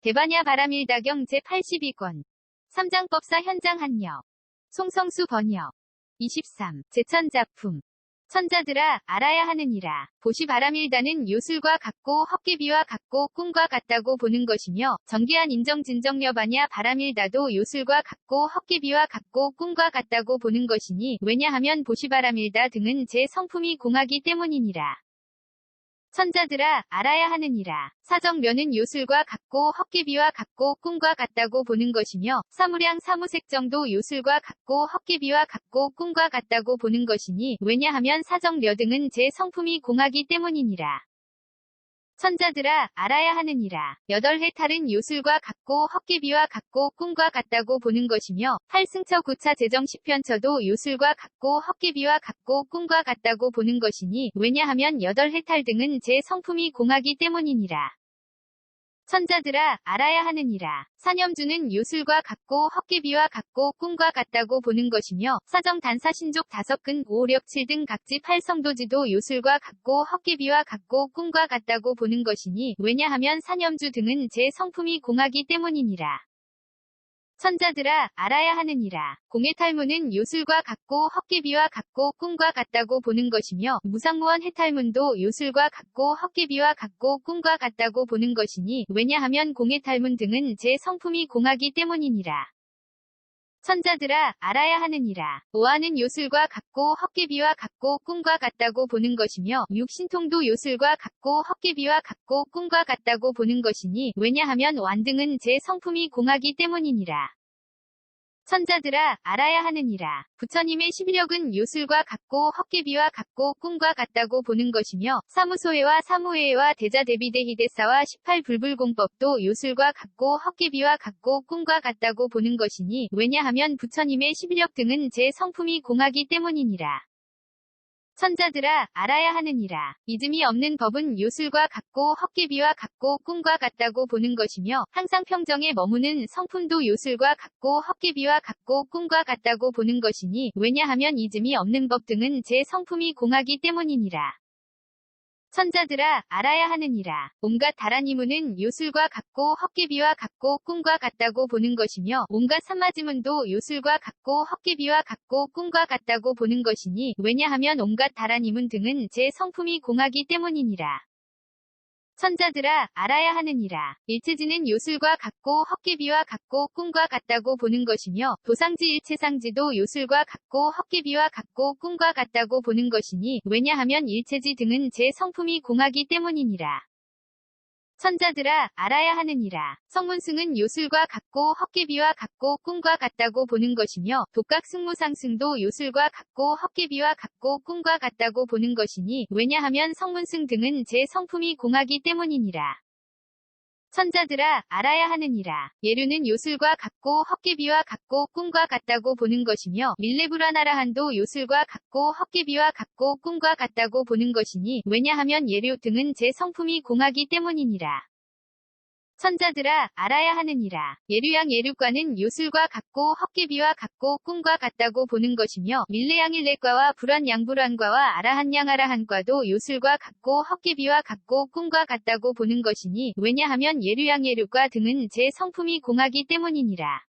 대반야 바람일다경 제82권. 삼장법사 현장 한역. 송성수 번역. 23. 제천작품. 천자들아, 알아야 하느니라. 보시 바람일다는 요술과 같고 헛개비와 같고 꿈과 같다고 보는 것이며, 정기한 인정진정여반야 바람일다도 요술과 같고 헛개비와 같고 꿈과 같다고 보는 것이니, 왜냐하면 보시 바람일다 등은 제 성품이 공하기 때문이니라. 천자들아, 알아야 하느니라. 사정면은 요술과 같고 헛개비와 같고 꿈과 같다고 보는 것이며, 사무량 사무색정도 요술과 같고 헛개비와 같고 꿈과 같다고 보는 것이니, 왜냐하면 사정려 등은 제 성품이 공하기 때문이니라. 천자들아, 알아야 하느니라. 여덟해 탈은 요술과 같고 헛개비와 같고 꿈과 같다고 보는 것이며, 팔승처 구차 재정 10편처도 요술과 같고 헛개비와 같고 꿈과 같다고 보는 것이니, 왜냐하면 여덟해 탈 등은 제 성품이 공하기 때문이니라. 천자들아, 알아야 하느니라. 사념주는 요술과 같고 헛개비와 같고 꿈과 같다고 보는 것이며, 사정 단사신족 5근 5력 7등 각지 8성도지도 요술과 같고 헛개비와 같고 꿈과 같다고 보는 것이니, 왜냐하면 사념주 등은 제 성품이 공하기 때문이니라. 천자들아, 알아야 하느니라. 공해탈문은 요술과 같고 헛개비와 같고 꿈과 같다고 보는 것이며, 무상무원 해탈문도 요술과 같고 헛개비와 같고 꿈과 같다고 보는 것이니, 왜냐하면 공해탈문 등은 제 성품이 공하기 때문이니라. 천자들아, 알아야 하느니라. 오화는 요술과 같고 헛개비와 같고 꿈과 같다고 보는 것이며, 육신통도 요술과 같고 헛개비와 같고 꿈과 같다고 보는 것이니, 왜냐하면 완등은 제 성품이 공하기 때문이니라. 천자들아, 알아야 하느니라. 부처님의 11력은 요술과 같고 헛개비와 같고 꿈과 같다고 보는 것이며, 사무소회와 사무회와 대자대비대희대사와 18불불공법도 요술과 같고 헛개비와 같고 꿈과 같다고 보는 것이니, 왜냐하면 부처님의 11력 등은 제 성품이 공하기 때문이니라. 천자들아, 알아야 하느니라. 이즘이 없는 법은 요술과 같고 헛개비와 같고 꿈과 같다고 보는 것이며, 항상 평정에 머무는 성품도 요술과 같고 헛개비와 같고 꿈과 같다고 보는 것이니, 왜냐하면 이즘이 없는 법 등은 제 성품이 공하기 때문이니라. 천자들아, 알아야 하느니라. 온갖 다란이문은 요술과 같고 헛개비와 같고 꿈과 같다고 보는 것이며, 온갖 삼마지문도 요술과 같고 헛개비와 같고 꿈과 같다고 보는 것이니, 왜냐하면 온갖 다란이문 등은 제 성품이 공하기 때문이니라. 천자들아, 알아야 하느니라. 일체지는 요술과 같고 헛개비와 같고 꿈과 같다고 보는 것이며, 도상지 일체상지도 요술과 같고 헛개비와 같고 꿈과 같다고 보는 것이니, 왜냐하면 일체지 등은 제 성품이 공하기 때문이니라. 천자들아, 알아야 하느니라. 성문승은 요술과 같고 헛개비와 같고 꿈과 같다고 보는 것이며, 독각승무상승도 요술과 같고 헛개비와 같고 꿈과 같다고 보는 것이니, 왜냐하면 성문승 등은 제 성품이 공하기 때문이니라. 천자들아, 알아야 하느니라. 예류는 요술과 같고 헛개비와 같고 꿈과 같다고 보는 것이며, 밀레불아나라한도 요술과 같고 헛개비와 같고 꿈과 같다고 보는 것이니, 왜냐하면 예류 등은 제 성품이 공하기 때문이니라. 천자들아, 알아야 하느니라. 예류양 예류과는 요술과 같고 헛개비와 같고 꿈과 같다고 보는 것이며, 밀레양일레과와 불안양불안과와 아라한양아라한과도 요술과 같고 헛개비와 같고 꿈과 같다고 보는 것이니, 왜냐하면 예류양 예류과 등은 제 성품이 공하기 때문이니라.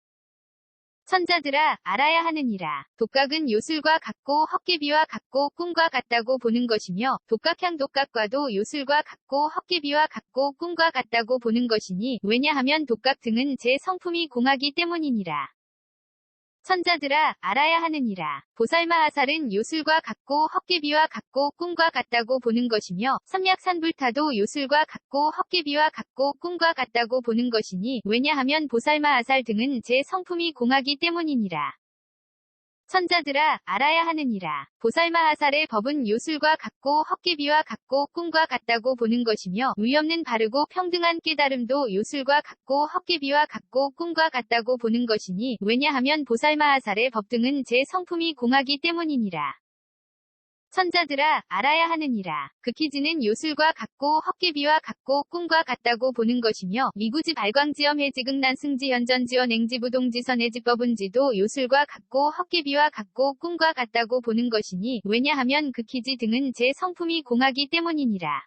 천자들아, 알아야 하느니라. 독각은 요술과 같고 헛개비와 같고 꿈과 같다고 보는 것이며, 독각향 독각과도 요술과 같고 헛개비와 같고 꿈과 같다고 보는 것이니, 왜냐하면 독각 등은 제 성품이 공하기 때문이니라. 천자들아, 알아야 하느니라. 보살마하살은 요술과 같고 헛개비와 같고 꿈과 같다고 보는 것이며, 삼약산불타도 요술과 같고 헛개비와 같고 꿈과 같다고 보는 것이니, 왜냐하면 보살마하살 등은 제 성품이 공하기 때문이니라. 천자들아, 알아야 하느니라. 보살마하살의 법은 요술과 같고 헛개비와 같고 꿈과 같다고 보는 것이며, 의없는 바르고 평등한 깨달음도 요술과 같고 헛개비와 같고 꿈과 같다고 보는 것이니, 왜냐하면 보살마하살의 법 등은 제 성품이 공하기 때문이니라. 천자들아, 알아야 하느니라. 극희지는 요술과 같고 헛개비와 같고 꿈과 같다고 보는 것이며, 미구지 발광지엄 해지극난 승지현전지원 앵지부동지선해지법은지도 요술과 같고 헛개비와 같고 꿈과 같다고 보는 것이니, 왜냐하면 극희지 등은 제 성품이 공하기 때문이니라.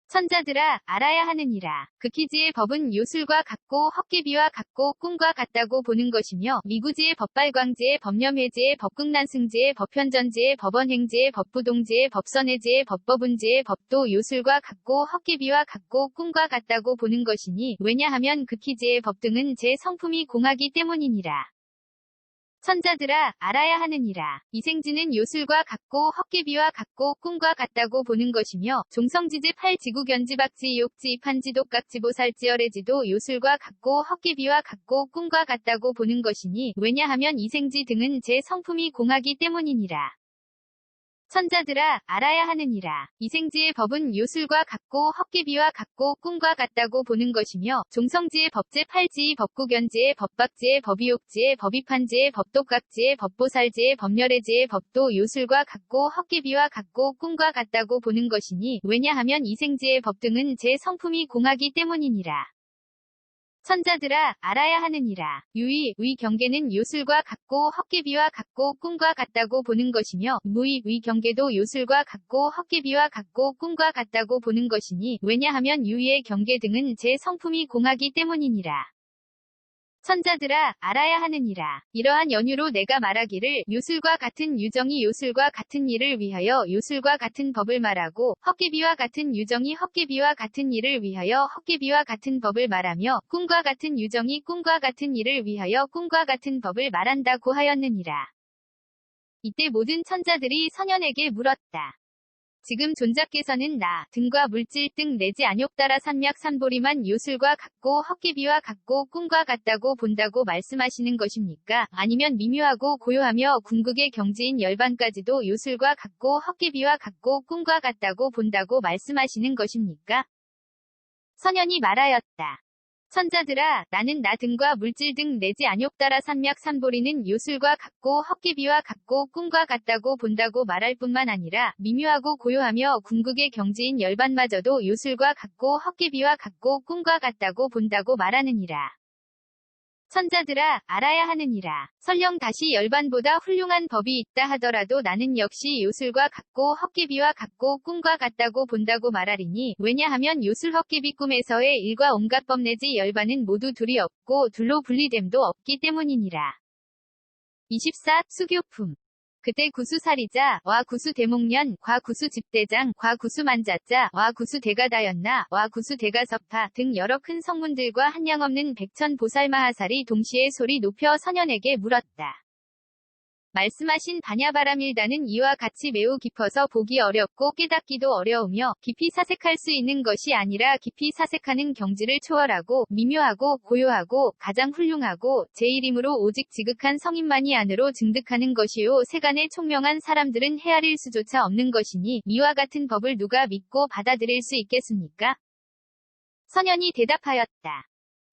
천자들아, 알아야 하느니라. 극희지의 법은 요술과 같고 헛개비와 같고 꿈과 같다고 보는 것이며, 미구지의 법발광지의 법념회지의 법극난승지의 법현전지의 법원행지의 법부동지의 법선회지의 법법운지의 법도 요술과 같고 헛개비와 같고 꿈과 같다고 보는 것이니, 왜냐하면 극희지의 법 등은 제 성품이 공하기 때문이니라. 천자들아, 알아야 하느니라. 이생지는 요술과 같고 헛개비와 같고 꿈과 같다고 보는 것이며, 종성지지 팔지구견지박지 욕지 입한지독각지보살지 열애지도 요술과 같고 헛개비와 같고 꿈과 같다고 보는 것이니, 왜냐하면 이생지 등은 제 성품이 공하기 때문이니라. 천자들아, 알아야 하느니라. 이생지의 법은 요술과 같고 헛개비와 같고 꿈과 같다고 보는 것이며, 종성지의 법제 팔지의 법구견지의 법박지의 법이욕지의 법이판지의 법독각지의 법보살지의 법열애지의 법도 요술과 같고 헛개비와 같고 꿈과 같다고 보는 것이니, 왜냐하면 이생지의 법 등은 제 성품이 공하기 때문이니라. 천자들아, 알아야 하느니라. 유의, 의 경계는 요술과 같고 헛개비와 같고 꿈과 같다고 보는 것이며, 무의, 의 경계도 요술과 같고 헛개비와 같고 꿈과 같다고 보는 것이니, 왜냐하면 유의의 경계 등은 제 성품이 공하기 때문이니라. 천자들아, 알아야 하느니라. 이러한 연유로 내가 말하기를, 요술과 같은 유정이 요술과 같은 일을 위하여 요술과 같은 법을 말하고, 헛개비와 같은 유정이 헛개비와 같은 일을 위하여 헛개비와 같은 법을 말하며, 꿈과 같은 유정이 꿈과 같은 일을 위하여 꿈과 같은 법을 말한다고 하였느니라. 이때 모든 천자들이 선현에게 물었다. 지금 존자께서는 나 등과 물질 등 내지 안욕따라 산맥 산보리만 요술과 같고 헛개비와 같고 꿈과 같다고 본다고 말씀하시는 것입니까? 아니면 미묘하고 고요하며 궁극의 경지인 열반까지도 요술과 같고 헛개비와 같고 꿈과 같다고 본다고 말씀하시는 것입니까? 선현이 말하였다. 천자들아, 나는 나 등과 물질 등 내지 안욕따라 산맥 산보리는 요술과 같고 헛개비와 같고 꿈과 같다고 본다고 말할 뿐만 아니라, 미묘하고 고요하며 궁극의 경지인 열반마저도 요술과 같고 헛개비와 같고 꿈과 같다고 본다고 말하느니라. 천자들아, 알아야 하느니라. 설령 다시 열반보다 훌륭한 법이 있다 하더라도 나는 역시 요술과 같고 헛개비와 같고 꿈과 같다고 본다고 말하리니, 왜냐하면 요술 헛개비 꿈에서의 일과 온갖 법 내지 열반은 모두 둘이 없고 둘로 분리됨도 없기 때문이니라. 24. 수교품. 그때 구수사리자, 와 구수 대목련, 과 구수 집대장, 과 구수 만자자, 와 구수 대가다였나, 와 구수 대가섭파 등 여러 큰 성문들과 한량없는 백천 보살마하살이 동시에 소리 높여 선현에게 물었다. 말씀하신 반야바라밀다는 이와 같이 매우 깊어서 보기 어렵고 깨닫기도 어려우며, 깊이 사색할 수 있는 것이 아니라 깊이 사색하는 경지를 초월하고 미묘하고 고요하고 가장 훌륭하고 제1이므로 오직 지극한 성인만이 안으로 증득하는 것이요, 세간의 총명한 사람들은 헤아릴 수조차 없는 것이니, 이와 같은 법을 누가 믿고 받아들일 수 있겠습니까? 선현이 대답하였다.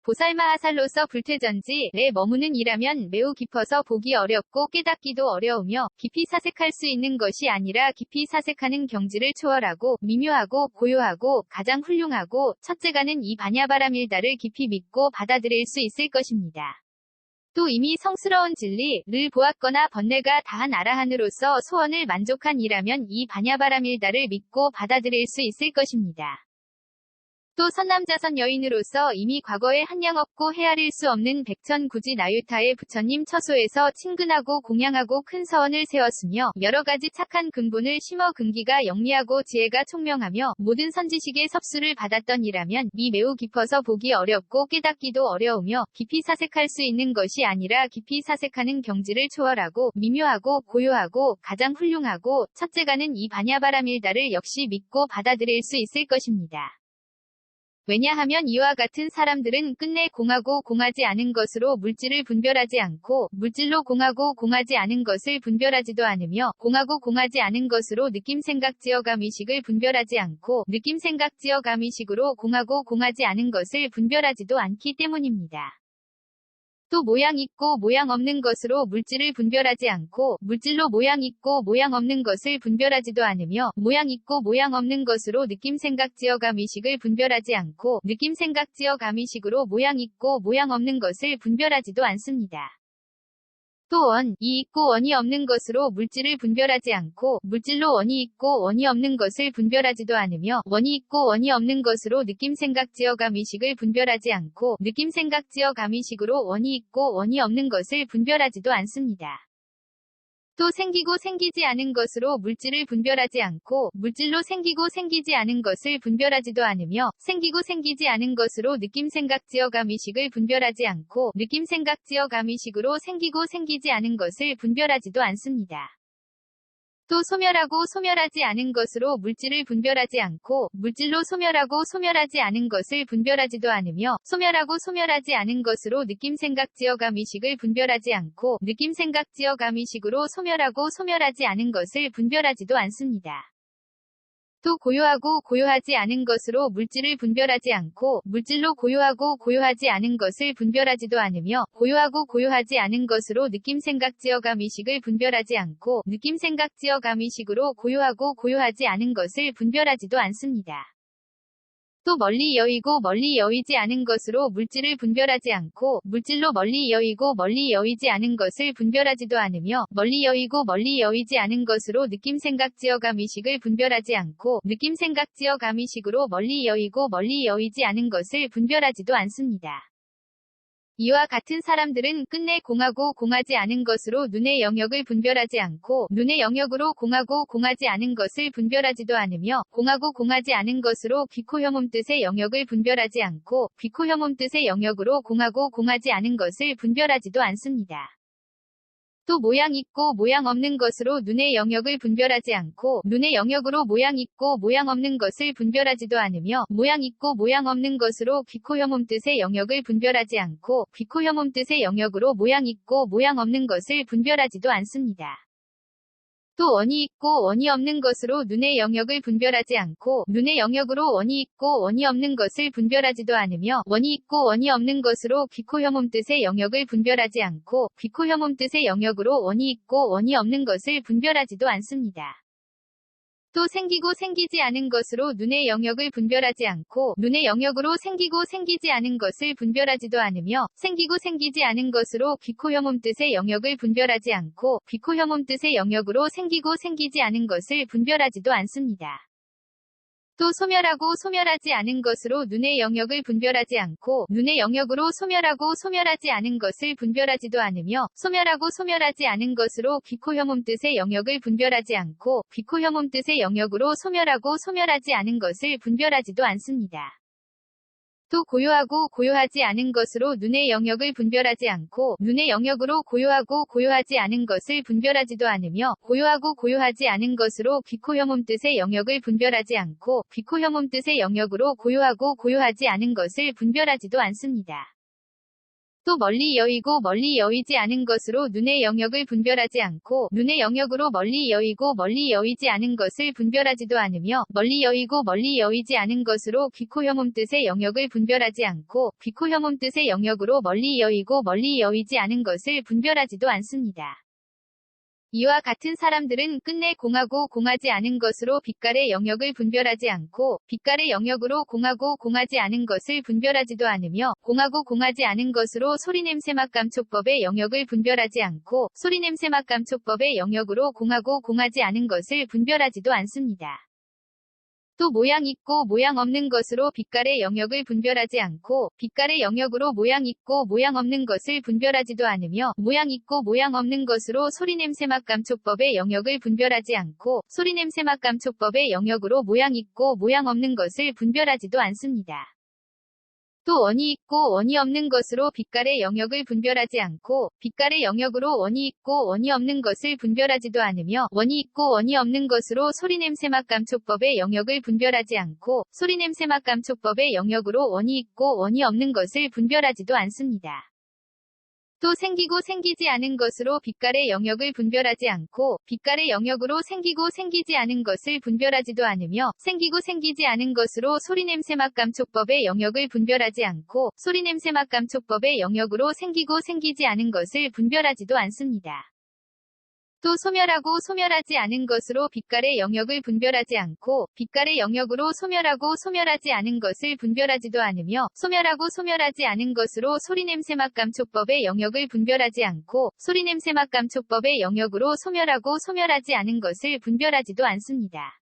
보살마하살로서 불퇴전지에 머무는 이라면 매우 깊어서 보기 어렵고 깨닫기도 어려우며, 깊이 사색할 수 있는 것이 아니라 깊이 사색하는 경지를 초월하고 미묘하고 고요하고 가장 훌륭하고 첫째가는 이 반야바라밀다를 깊이 믿고 받아들일 수 있을 것입니다. 또 이미 성스러운 진리를 보았거나 번뇌가 다한 아라한으로서 소원을 만족한 이라면 이 반야바라밀다를 믿고 받아들일 수 있을 것입니다. 또 선남자선 여인으로서 이미 과거에 한량 없고 헤아릴 수 없는 백천구지 나유타의 부처님 처소에서 친근하고 공양하고 큰 서원을 세웠으며, 여러 가지 착한 근본을 심어 근기가 영리하고 지혜가 총명하며 모든 선지식의 섭수를 받았던 이라면, 이 매우 깊어서 보기 어렵고 깨닫기도 어려우며 깊이 사색할 수 있는 것이 아니라 깊이 사색하는 경지를 초월하고 미묘하고 고요하고 가장 훌륭하고 첫째가는 이 반야바라밀다를 역시 믿고 받아들일 수 있을 것입니다. 왜냐하면 이와 같은 사람들은 끝내 공하고 공하지 않은 것으로 물질을 분별하지 않고, 물질로 공하고 공하지 않은 것을 분별하지도 않으며, 공하고 공하지 않은 것으로 느낌생각지어감의식을 분별하지 않고, 느낌생각지어감의식으로 공하고 공하지 않은 것을 분별하지도 않기 때문입니다. 또 모양 있고 모양 없는 것으로 물질을 분별하지 않고, 물질로 모양 있고 모양 없는 것을 분별하지도 않으며, 모양 있고 모양 없는 것으로 느낌생각지어감의식을 분별하지 않고, 느낌생각지어감의식으로 모양 있고 모양 없는 것을 분별하지도 않습니다. 또 원이 있고 원이 없는 것으로 물질을 분별하지 않고 물질로 원이 있고 원이 없는 것을 분별하지도 않으며 원이 있고 원이 없는 것으로 느낌 생각 지어 감의식을 분별하지 않고 느낌 생각 지어 감의식으로 원이 있고 원이 없는 것을 분별하지도 않습니다. 또 생기고 생기지 않은 것으로 물질을 분별하지 않고 물질로 생기고 생기지 않은 것을 분별하지도 않으며 생기고 생기지 않은 것으로 느낌 생각 지어 감의식을 분별하지 않고 느낌 생각 지어 감의식으로 생기고 생기지 않은 것을 분별하지도 않습니다. 또 소멸하고 소멸하지 않은 것으로 물질을 분별하지 않고 물질로 소멸하고 소멸하지 않은 것을 분별하지도 않으며 소멸하고 소멸하지 않은 것으로 느낌 생각 지어 감의식을 분별하지 않고 느낌 생각 지어 감의식으로 소멸하고 소멸하지 않은 것을 분별하지도 않습니다. 또 고요하고 고요하지 않은 것으로 물질을 분별하지 않고 물질로 고요하고 고요하지 않은 것을 분별하지도 않으며 고요하고 고요하지 않은 것으로 느낌 생각 지어 감의식을 분별하지 않고 느낌 생각 지어 감의식으로 고요하고 고요하지 않은 것을 분별하지도 않습니다. 또 멀리 여의고 멀리 여의지 않은 것으로 물질을 분별하지 않고 물질로 멀리 여의고 멀리 여의지 않은 것을 분별하지도 않으며 멀리 여의고 멀리 여의지 않은 것으로 느낌 생각 지어 감의식을 분별하지 않고 느낌 생각 지어 감의식으로 멀리 여의고 멀리 여의지 않은 것을 분별하지도 않습니다. 이와 같은 사람들은 끝내 공하고 공하지 않은 것으로 눈의 영역을 분별하지 않고 눈의 영역으로 공하고 공하지 않은 것을 분별하지도 않으며 공하고 공하지 않은 것으로 귀코혐음 뜻의 영역을 분별하지 않고 귀코혐음 뜻의 영역으로 공하고 공하지 않은 것을 분별하지도 않습니다. 또 모양 있고 모양 없는 것으로 눈의 영역을 분별하지 않고 눈의 영역으로 모양 있고 모양 없는 것을 분별하지도 않으며 모양 있고 모양 없는 것으로 귀코혐음 뜻의 영역을 분별하지 않고 귀코혐음 뜻의 영역으로 모양 있고 모양 없는 것을 분별하지도 않습니다. 또 원이 있고 원이 없는 것으로 눈의 영역을 분별하지 않고 눈의 영역으로 원이 있고 원이 없는 것을 분별하지도 않으며 원이 있고 원이 없는 것으로 귀코혐음 뜻의 영역을 분별하지 않고 귀코혐음 뜻의 영역으로 원이 있고 원이 없는 것을 분별하지도 않습니다. 또 생기고 생기지 않은 것으로 눈의 영역을 분별하지 않고 눈의 영역으로 생기고 생기지 않은 것을 분별하지도 않으며 생기고 생기지 않은 것으로 귀코혐음 뜻의 영역을 분별하지 않고 귀코혐음 뜻의 영역으로 생기고 생기지 않은 것을 분별하지도 않습니다. 또 소멸하고 소멸하지 않은 것으로 눈의 영역을 분별하지 않고 눈의 영역으로 소멸하고 소멸하지 않은 것을 분별하지도 않으며 소멸하고 소멸하지 않은 것으로 귀코혐음 뜻의 영역을 분별하지 않고 귀코혐음 뜻의 영역으로 소멸하고 소멸하지 않은 것을 분별하지도 않습니다. 또 고요하고 고요하지 않은 것으로 눈의 영역을 분별하지 않고 눈의 영역으로 고요하고 고요하지 않은 것을 분별하지도 않으며 고요하고 고요하지 않은 것으로 귀코혐음 뜻의 영역을 분별하지 않고 귀코혐음 뜻의 영역으로 고요하고 고요하지 않은 것을 분별하지도 않습니다. 또 멀리 여의고 멀리 여의지 않은 것으로 눈의 영역을 분별하지 않고 눈의 영역으로 멀리 여의고 멀리 여의지 않은 것을 분별하지도 않으며 멀리 여의고 멀리 여의지 않은 것으로 귀코혐음 뜻의 영역을 분별하지 않고 귀코혐음 뜻의 영역으로 멀리 여의고 멀리 여의지 않은 것을 분별하지도 않습니다. 이와 같은 사람들은 끝내 공하고 공하지 않은 것으로 빛깔의 영역을 분별하지 않고 빛깔의 영역으로 공하고 공하지 않은 것을 분별하지도 않으며 공하고 공하지 않은 것으로 소리냄새맛 감촉법의 영역을 분별하지 않고 소리냄새맛 감촉법의 영역으로 공하고 공하지 않은 것을 분별하지도 않습니다. 또 모양 있고 모양 없는 것으로 빛깔의 영역을 분별하지 않고 빛깔의 영역으로 모양 있고 모양 없는 것을 분별하지도 않으며 모양 있고 모양 없는 것으로 소리냄새맛 감촉법의 영역을 분별하지 않고 소리냄새맛 감촉법의 영역으로 모양 있고 모양 없는 것을 분별하지도 않습니다. 또 원이 있고 원이 없는 것으로 빛깔의 영역을 분별하지 않고 빛깔의 영역으로 원이 있고 원이 없는 것을 분별하지도 않으며 원이 있고 원이 없는 것으로 소리냄새맛 감촉법의 영역을 분별하지 않고 소리냄새맛 감촉법의 영역으로 원이 있고 원이 없는 것을 분별하지도 않습니다. 또 생기고 생기지 않은 것으로 빛깔의 영역을 분별하지 않고 빛깔의 영역으로 생기고 생기지 않은 것을 분별하지도 않으며 생기고 생기지 않은 것으로 소리냄새맛 감촉법의 영역을 분별하지 않고 소리냄새맛 감촉법의 영역으로 생기고 생기지 않은 것을 분별하지도 않습니다. 또 소멸하고 소멸하지 않은 것으로 빛깔의 영역을 분별하지 않고 빛깔의 영역으로 소멸하고 소멸하지 않은 것을 분별하지도 않으며 소멸하고 소멸하지 않은 것으로 소리냄새맛 감촉법의 영역을 분별하지 않고 소리냄새맛 감촉법의 영역으로 소멸하고 소멸하지 않은 것을 분별하지도 않습니다.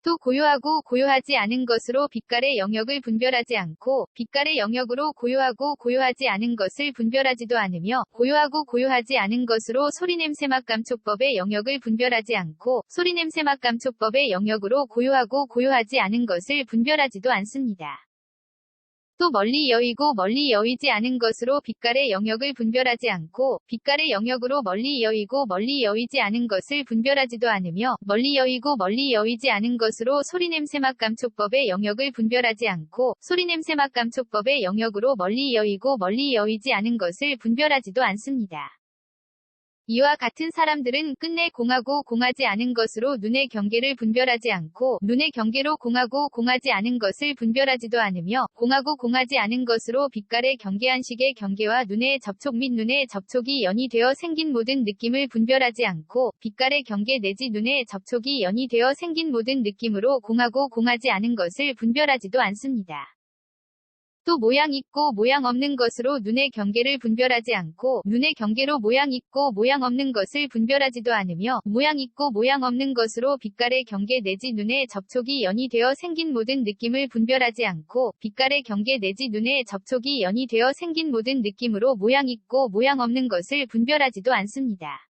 또 고요하고 고요하지 않은 것으로 빛깔의 영역을 분별하지 않고 빛깔의 영역으로 고요하고 고요하지 않은 것을 분별하지도 않으며 고요하고 고요하지 않은 것으로 소리냄새맛 감촉법의 영역을 분별하지 않고 소리냄새맛 감촉법의 영역으로 고요하고 고요하지 않은 것을 분별하지도 않습니다. 또 멀리 여이고 멀리 여이지 않은 것으로 빛깔의 영역을 분별하지 않고 빛깔의 영역으로 멀리 여이고 멀리 여이지 않은 것을 분별하지도 않으며 멀리 여이고 멀리 여이지 않은 것으로 소리냄새맛 감촉법의 영역을 분별하지 않고 소리냄새맛 감촉법의 영역으로 멀리 여이고 멀리 여이지 않은 것을 분별하지도 않습니다. 이와 같은 사람들은 끝내 공하고 공하지 않은 것으로 눈의 경계를 분별하지 않고 눈의 경계로 공하고 공하지 않은 것을 분별하지도 않으며 공하고 공하지 않은 것으로 빛깔의 경계한식의 경계와 눈의 접촉 및 눈의 접촉이 연이 되어 생긴 모든 느낌을 분별하지 않고 빛깔의 경계 내지 눈의 접촉이 연이 되어 생긴 모든 느낌으로 공하고 공하지 않은 것을 분별하지도 않습니다. 또 모양 있고 모양 없는 것으로 눈의 경계를 분별하지 않고 눈의 경계로 모양 있고 모양 없는 것을 분별하지도 않으며 모양 있고 모양 없는 것으로 빛깔의 경계 내지 눈의 접촉이 연이 되어 생긴 모든 느낌을 분별하지 않고 빛깔의 경계 내지 눈의 접촉이 연이 되어 생긴 모든 느낌으로 모양 있고 모양 없는 것을 분별하지도 않습니다.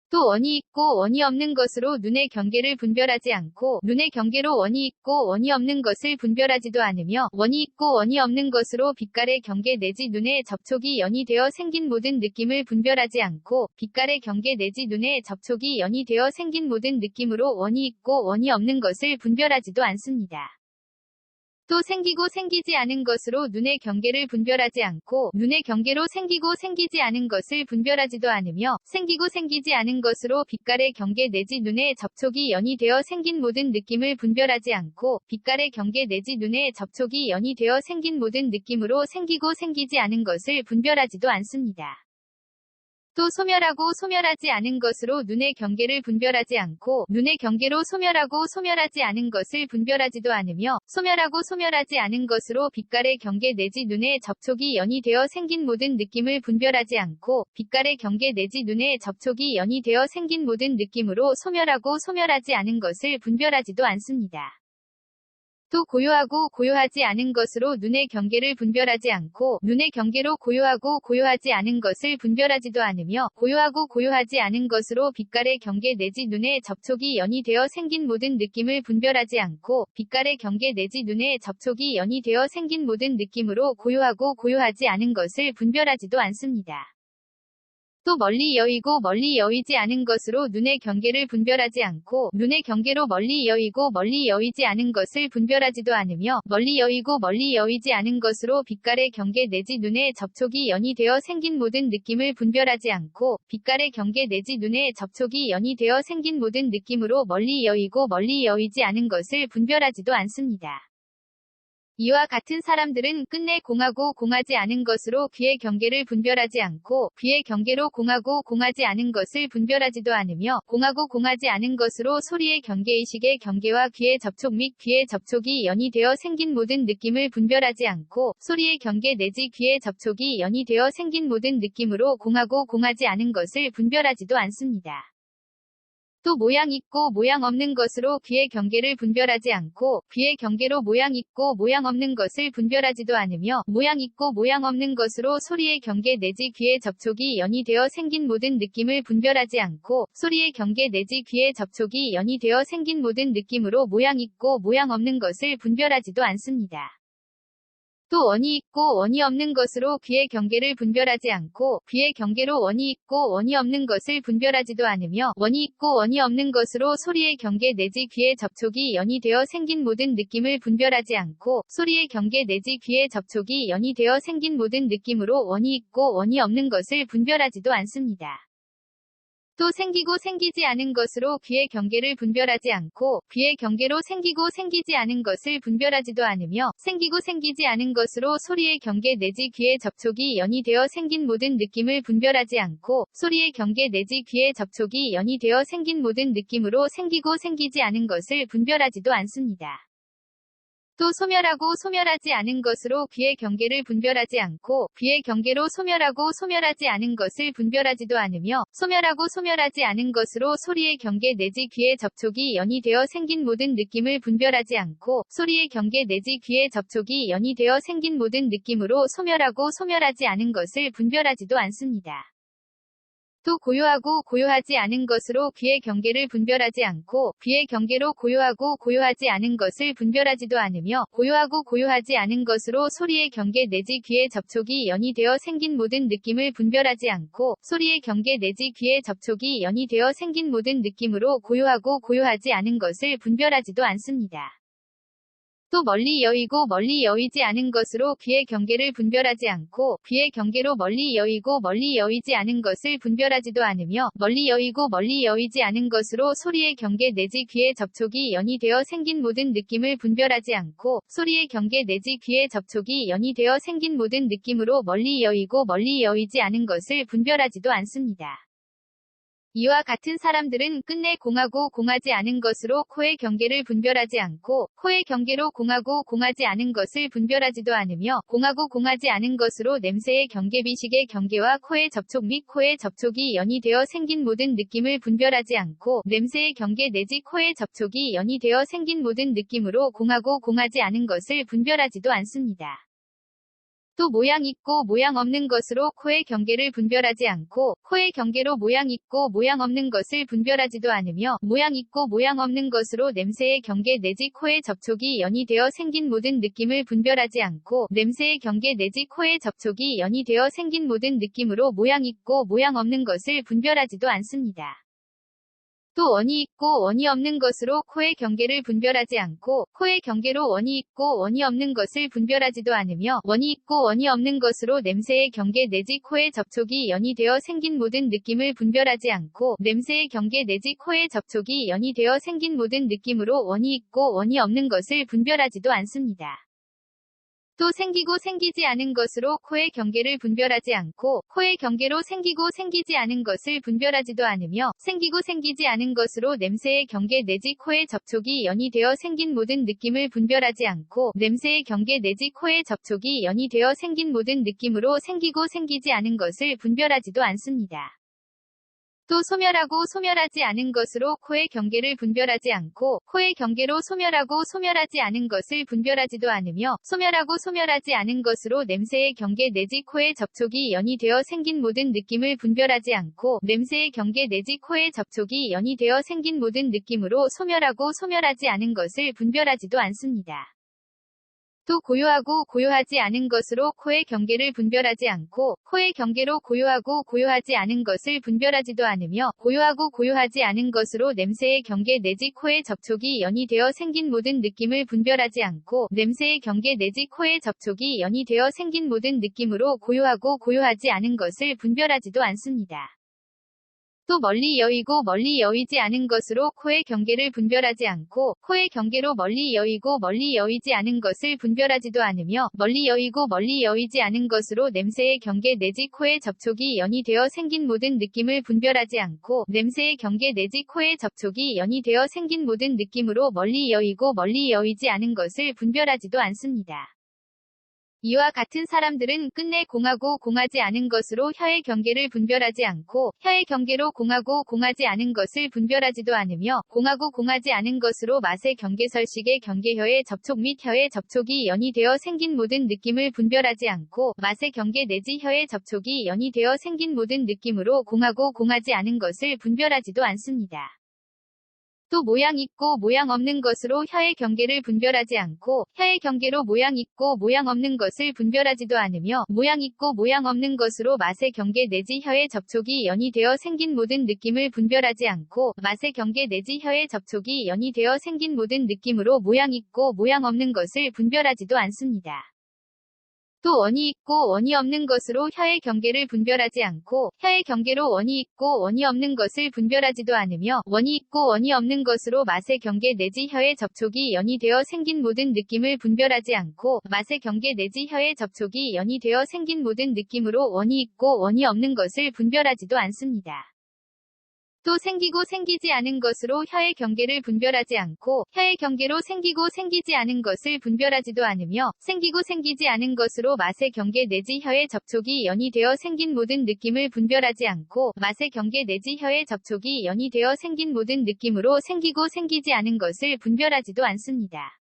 또 원이 있고 원이 없는 것으로 눈의 경계를 분별하지 않고 눈의 경계로 원이 있고 원이 없는 것을 분별하지도 않으며 원이 있고 원이 없는 것으로 빛깔의 경계 내지 눈의 접촉이 연이 되어 생긴 모든 느낌을 분별하지 않고 빛깔의 경계 내지 눈의 접촉이 연이 되어 생긴 모든 느낌으로 원이 있고 원이 없는 것을 분별하지도 않습니다. 또 생기고 생기지 않은 것으로 눈의 경계를 분별하지 않고 눈의 경계로 생기고 생기지 않은 것을 분별하지도 않으며 생기고 생기지 않은 것으로 빛깔의 경계 내지 눈의 접촉이 연이 되어 생긴 모든 느낌을 분별하지 않고 빛깔의 경계 내지 눈의 접촉이 연이 되어 생긴 모든 느낌으로 생기고 생기지 않은 것을 분별하지도 않습니다. 또 소멸하고 소멸하지 않은 것으로 눈의 경계를 분별하지 않고 눈의 경계로 소멸하고 소멸하지 않은 것을 분별하지도 않으며 소멸하고 소멸하지 않은 것으로 빛깔의 경계 내지 눈의 접촉이 연이 되어 생긴 모든 느낌을 분별하지 않고 빛깔의 경계 내지 눈의 접촉이 연이 되어 생긴 모든 느낌으로 소멸하고 소멸하지 않은 것을 분별하지도 않습니다. 또 고요하고 고요하지 않은 것으로 눈의 경계를 분별하지 않고 눈의 경계로 고요하고 고요하지 않은 것을 분별하지도 않으며 고요하고 고요하지 않은 것으로 빛깔의 경계 내지 눈의 접촉이 연이 되어 생긴 모든 느낌을 분별하지 않고 빛깔의 경계 내지 눈의 접촉이 연이 되어 생긴 모든 느낌으로 고요하고 고요하지 않은 것을 분별하지도 않습니다. 또 멀리 여이고 멀리 여이지 않은 것으로 눈의 경계를 분별하지 않고 눈의 경계로 멀리 여이고 멀리 여이지 않은 것을 분별하지도 않으며 멀리 여이고 멀리 여이지 않은 것으로 빛깔의 경계 내지 눈의 접촉이 연이 되어 생긴 모든 느낌을 분별하지 않고 빛깔의 경계 내지 눈의 접촉이 연이 되어 생긴 모든 느낌으로 멀리 여이고 멀리 여이지 않은 것을 분별하지도 않습니다. 이와 같은 사람들은 끝내 공하고 공하지 않은 것으로 귀의 경계를 분별하지 않고 귀의 경계로 공하고 공하지 않은 것을 분별하지도 않으며 공하고 공하지 않은 것으로 소리의 경계의식의 경계와 귀의 접촉 및 귀의 접촉이 연이 되어 생긴 모든 느낌을 분별하지 않고 소리의 경계 내지 귀의 접촉이 연이 되어 생긴 모든 느낌으로 공하고 공하지 않은 것을 분별하지도 않습니다. 또 모양 있고 모양 없는 것으로 귀의 경계를 분별하지 않고 귀의 경계로 모양 있고 모양 없는 것을 분별하지도 않으며 모양 있고 모양 없는 것으로 소리의 경계 내지 귀의 접촉이 연이 되어 생긴 모든 느낌을 분별하지 않고 소리의 경계 내지 귀의 접촉이 연이 되어 생긴 모든 느낌으로 모양 있고 모양 없는 것을 분별하지도 않습니다. 또 원이 있고 원이 없는 것으로 귀의 경계를 분별하지 않고 귀의 경계로 원이 있고 원이 없는 것을 분별하지도 않으며 원이 있고 원이 없는 것으로 소리의 경계 내지 귀의 접촉이 연이 되어 생긴 모든 느낌을 분별하지 않고 소리의 경계 내지 귀의 접촉이 연이 되어 생긴 모든 느낌으로 원이 있고 원이 없는 것을 분별하지도 않습니다. 또 생기고 생기지 않은 것으로 귀의 경계를 분별하지 않고 귀의 경계로 생기고 생기지 않은 것을 분별하지도 않으며 생기고 생기지 않은 것으로 소리의 경계 내지 귀의 접촉이 연이되어 생긴 모든 느낌을 분별하지 않고 소리의 경계 내지 귀의 접촉이 연이되어 생긴 모든 느낌으로 생기고 생기지 않은 것을 분별하지도 않습니다. 또 소멸하고 소멸하지 않은 것으로 귀의 경계를 분별하지 않고 귀의 경계로 소멸하고 소멸하지 않은 것을 분별하지도 않으며 소멸하고 소멸하지 않은 것으로 소리의 경계 내지 귀의 접촉이 연이되어 생긴 모든 느낌을 분별하지 않고 소리의 경계 내지 귀의 접촉이 연이되어 생긴 모든 느낌으로 소멸하고 소멸하지 않은 것을 분별하지도 않습니다. 또 고요하고 고요하지 않은 것으로 귀의 경계를 분별하지 않고 귀의 경계로 고요하고 고요하지 않은 것을 분별하지도 않으며 고요하고 고요하지 않은 것으로 소리의 경계 내지 귀의 접촉이 연이되어 생긴 모든 느낌을 분별하지 않고 소리의 경계 내지 귀의 접촉이 연이되어 생긴 모든 느낌으로 고요하고 고요하지 않은 것을 분별하지도 않습니다. 또 멀리 여이고 멀리 여이지 않은 것으로 귀의 경계를 분별하지 않고 귀의 경계로 멀리 여이고 멀리 여이지 않은 것을 분별하지도 않으며 멀리 여이고 멀리 여이지 않은 것으로 소리의 경계 내지 귀의 접촉이 연이되어 생긴 모든 느낌을 분별하지 않고 소리의 경계 내지 귀의 접촉이 연이되어 생긴 모든 느낌으로 멀리 여이고 멀리 여이지 않은 것을 분별하지도 않습니다. 이와 같은 사람들은 끝내 공하고 공하지 않은 것으로 코의 경계를 분별하지 않고 코의 경계로 공하고 공하지 않은 것을 분별하지도 않으며 공하고 공하지 않은 것으로 냄새의 경계 비식의 경계와 코의 접촉 및 코의 접촉이 연이되어 생긴 모든 느낌을 분별하지 않고 냄새의 경계 내지 코의 접촉이 연이되어 생긴 모든 느낌으로 공하고 공하지 않은 것을 분별하지도 않습니다. 또 모양 있고 모양 없는 것으로 코의 경계를 분별하지 않고 코의 경계로 모양 있고 모양 없는 것을 분별하지도 않으며 모양 있고 모양 없는 것으로 냄새의 경계 내지 코의 접촉이 연이되어 생긴 모든 느낌을 분별하지 않고 냄새의 경계 내지 코의 접촉이 연이되어 생긴 모든 느낌으로 모양 있고 모양 없는 것을 분별하지도 않습니다. 또 원이 있고 원이 없는 것으로 코의 경계를 분별하지 않고 코의 경계로 원이 있고 원이 없는 것을 분별하지도 않으며 원이 있고 원이 없는 것으로 냄새의 경계 내지 코의 접촉이 연이되어 생긴 모든 느낌을 분별하지 않고 냄새의 경계 내지 코의 접촉이 연이되어 생긴 모든 느낌으로 원이 있고 원이 없는 것을 분별하지도 않습니다. 또 생기고 생기지 않은 것으로 코의 경계를 분별하지 않고 코의 경계로 생기고 생기지 않은 것을 분별하지도 않으며 생기고 생기지 않은 것으로 냄새의 경계 내지 코의 접촉이 연이되어 생긴 모든 느낌을 분별하지 않고 냄새의 경계 내지 코의 접촉이 연이되어 생긴 모든 느낌으로 생기고 생기지 않은 것을 분별하지도 않습니다. 또 소멸하고 소멸하지 않은 것으로 코의 경계를 분별하지 않고 코의 경계로 소멸하고 소멸하지 않은 것을 분별하지도 않으며 소멸하고 소멸하지 않은 것으로 냄새의 경계 내지 코의 접촉이 연이되어 생긴 모든 느낌을 분별하지 않고 냄새의 경계 내지 코의 접촉이 연이되어 생긴 모든 느낌으로 소멸하고 소멸하지 않은 것을 분별하지도 않습니다. 또 고요하고 고요하지 않은 것으로 코의 경계를 분별하지 않고 코의 경계로 고요하고 고요하지 않은 것을 분별하지도 않으며 고요하고 고요하지 않은 것으로 냄새의 경계 내지 코의 접촉이 연이되어 생긴 모든 느낌을 분별하지 않고 냄새의 경계 내지 코의 접촉이 연이되어 생긴 모든 느낌으로 고요하고 고요하지 않은 것을 분별하지도 않습니다. 또 멀리 여이고 멀리 여이지 않은 것으로 코의 경계를 분별하지 않고 코의 경계로 멀리 여이고 멀리 여이지 않은 것을 분별하지도 않으며 멀리 여이고 멀리 여이지 않은 것으로 냄새의 경계 내지 코의 접촉이 연이되어 생긴 모든 느낌을 분별하지 않고 냄새의 경계 내지 코의 접촉이 연이되어 생긴 모든 느낌으로 멀리 여이고 멀리 여이지 않은 것을 분별하지도 않습니다. 이와 같은 사람들은 끝내 공하고 공하지 않은 것으로 혀의 경계를 분별하지 않고 혀의 경계로 공하고 공하지 않은 것을 분별하지도 않으며 공하고 공하지 않은 것으로 맛의 경계설식의 경계 혀의 접촉 및 혀의 접촉이 연이되어 생긴 모든 느낌을 분별하지 않고 맛의 경계 내지 혀의 접촉이 연이되어 생긴 모든 느낌으로 공하고 공하지 않은 것을 분별하지도 않습니다. 또 모양 있고 모양 없는 것으로 혀의 경계를 분별하지 않고 혀의 경계로 모양 있고 모양 없는 것을 분별하지도 않으며 모양 있고 모양 없는 것으로 맛의 경계 내지 혀의 접촉이 연이되어 생긴 모든 느낌을 분별하지 않고 맛의 경계 내지 혀의 접촉이 연이되어 생긴 모든 느낌으로 모양 있고 모양 없는 것을 분별하지도 않습니다. 또 원이 있고 원이 없는 것으로 혀의 경계를 분별하지 않고 혀의 경계로 원이 있고 원이 없는 것을 분별하지도 않으며 원이 있고 원이 없는 것으로 맛의 경계 내지 혀의 접촉이 연이 되어 생긴 모든 느낌을 분별하지 않고 맛의 경계 내지 혀의 접촉이 연이 되어 생긴 모든 느낌으로 원이 있고 원이 없는 것을 분별하지도 않습니다. 또 생기고 생기지 않은 것으로 혀의 경계를 분별하지 않고 혀의 경계로 생기고 생기지 않은 것을 분별하지도 않으며 생기고 생기지 않은 것으로 맛의 경계 내지 혀의 접촉이 연이 되어 생긴 모든 느낌을 분별하지 않고 맛의 경계 내지 혀의 접촉이 연이 되어 생긴 모든 느낌으로 생기고 생기지 않은 것을 분별하지도 않습니다.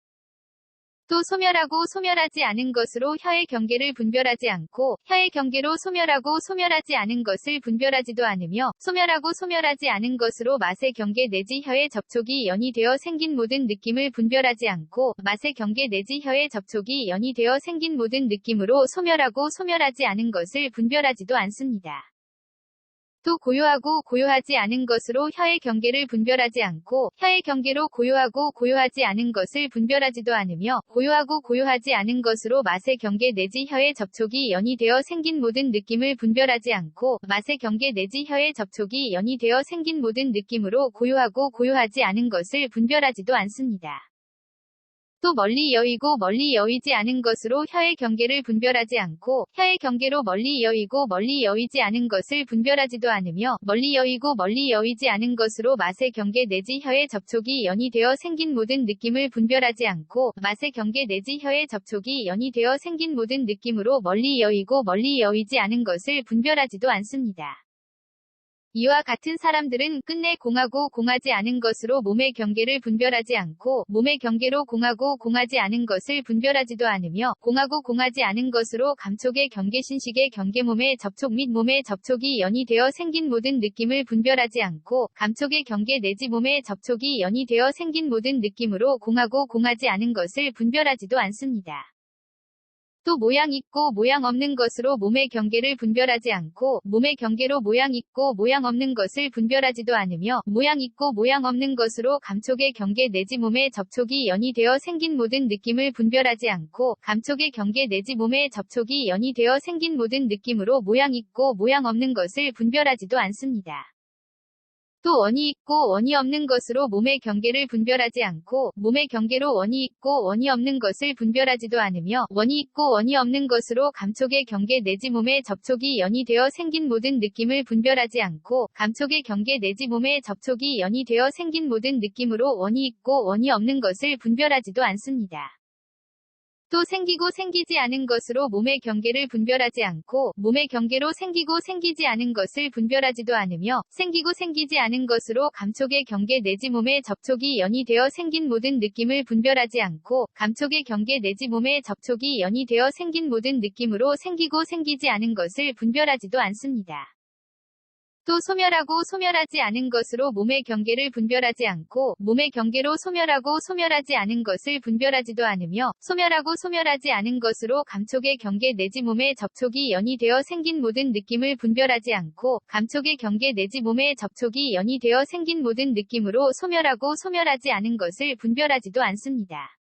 또 소멸하고 소멸하지 않은 것으로 혀의 경계를 분별하지 않고 혀의 경계로 소멸하고 소멸하지 않은 것을 분별하지도 않으며 소멸하고 소멸하지 않은 것으로 맛의 경계 내지 혀의 접촉이 연이 되어 생긴 모든 느낌을 분별하지 않고 맛의 경계 내지 혀의 접촉이 연이 되어 생긴 모든 느낌으로 소멸하고 소멸하지 않은 것을 분별하지도 않습니다. 또 고요하고 고요하지 않은 것으로 혀의 경계를 분별하지 않고 혀의 경계로 고요하고 고요하지 않은 것을 분별하지도 않으며 고요하고 고요하지 않은 것으로 맛의 경계 내지 혀의 접촉이 연이 되어 생긴 모든 느낌을 분별하지 않고 맛의 경계 내지 혀의 접촉이 연이 되어 생긴 모든 느낌으로 고요하고 고요하지 않은 것을 분별하지도 않습니다. 또 멀리 여이고 멀리 여이지 않은 것으로 혀의 경계를 분별하지 않고 혀의 경계로 멀리 여이고 멀리 여이지 않은 것을 분별하지도 않으며 멀리 여이고 멀리 여이지 않은 것으로 맛의 경계 내지 혀의 접촉이 연이 되어 생긴 모든 느낌을 분별하지 않고 맛의 경계 내지 혀의 접촉이 연이 되어 생긴 모든 느낌으로 멀리 여이고 멀리 여이지 않은 것을 분별하지도 않습니다. 이와 같은 사람들은 끝내 공하고 공하지 않은 것으로 몸의 경계를 분별하지 않고 몸의 경계로 공하고 공하지 않은 것을 분별하지도 않으며 공하고 공하지 않은 것으로 감촉의 경계 신식의 경계 몸의 접촉 및 몸의 접촉이 연이 되어 생긴 모든 느낌을 분별하지 않고 감촉의 경계 내지 몸의 접촉이 연이 되어 생긴 모든 느낌으로 공하고 공하지 않은 것을 분별하지도 않습니다. 또 모양 있고 모양 없는 것으로 몸의 경계를 분별하지 않고 몸의 경계로 모양 있고 모양 없는 것을 분별하지도 않으며 모양 있고 모양 없는 것으로 감촉의 경계 내지 몸의 접촉이 연이 되어 생긴 모든 느낌을 분별하지 않고 감촉의 경계 내지 몸의 접촉이 연이 되어 생긴 모든 느낌으로 모양 있고 모양 없는 것을 분별하지도 않습니다. 또 원이 있고 원이 없는 것으로 몸의 경계를 분별하지 않고 몸의 경계로 원이 있고 원이 없는 것을 분별하지도 않으며 원이 있고 원이 없는 것으로 감촉의 경계 내지 몸의 접촉이 연이 되어 생긴 모든 느낌을 분별하지 않고 감촉의 경계 내지 몸의 접촉이 연이 되어 생긴 모든 느낌으로 원이 있고 원이 없는 것을 분별하지도 않습니다. 또 생기고 생기지 않은 것으로 몸의 경계를 분별하지 않고 몸의 경계로 생기고 생기지 않은 것을 분별하지도 않으며 생기고 생기지 않은 것으로 감촉의 경계 내지 몸의 접촉이 연이 되어 생긴 모든 느낌을 분별하지 않고 감촉의 경계 내지 몸의 접촉이 연이 되어 생긴 모든 느낌으로 생기고 생기지 않은 것을 분별하지도 않습니다. 또 소멸하고 소멸하지 않은 것으로 몸의 경계를 분별하지 않고 몸의 경계로 소멸하고 소멸하지 않은 것을 분별하지도 않으며 소멸하고 소멸하지 않은 것으로 감촉의 경계 내지 몸의 접촉이 연이 되어 생긴 모든 느낌을 분별하지 않고 감촉의 경계 내지 몸의 접촉이 연이 되어 생긴 모든 느낌으로 소멸하고 소멸하지 않은 것을 분별하지도 않습니다.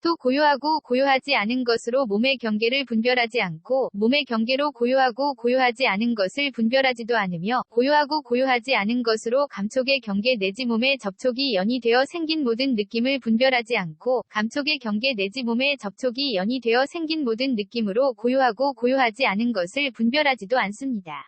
또 고요하고 고요하지 않은 것으로 몸의 경계를 분별하지 않고 몸의 경계로 고요하고 고요하지 않은 것을 분별하지도 않으며 고요하고 고요하지 않은 것으로 감촉의 경계 내지 몸의 접촉이 연이 되어 생긴 모든 느낌을 분별하지 않고 감촉의 경계 내지 몸의 접촉이 연이 되어 생긴 모든 느낌으로 고요하고 고요하지 않은 것을 분별하지도 않습니다.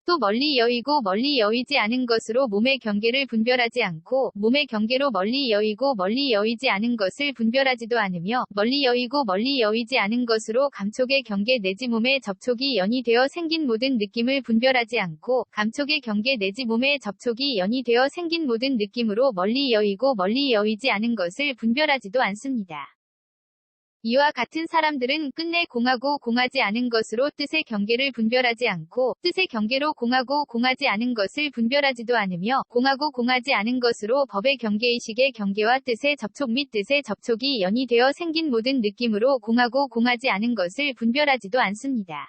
또 멀리 여이고 멀리 여이지 않은 것으로 몸의 경계를 분별하지 않고 몸의 경계로 멀리 여이고 멀리 여이지 않은 것을 분별하지도 않으며 멀리 여이고 멀리 여이지 않은 것으로 감촉의 경계 내지 몸의 접촉이 연이 되어 생긴 모든 느낌을 분별하지 않고 감촉의 경계 내지 몸의 접촉이 연이 되어 생긴 모든 느낌으로 멀리 여이고 멀리 여이지 않은 것을 분별하지도 않습니다. 이와 같은 사람들은 끝내 공하고 공하지 않은 것으로 뜻의 경계를 분별하지 않고 뜻의 경계로 공하고 공하지 않은 것을 분별하지도 않으며 공하고 공하지 않은 것으로 법의 경계의식의 경계와 뜻의 접촉 및 뜻의 접촉이 연이 되어 생긴 모든 느낌으로 공하고 공하지 않은 것을 분별하지도 않습니다.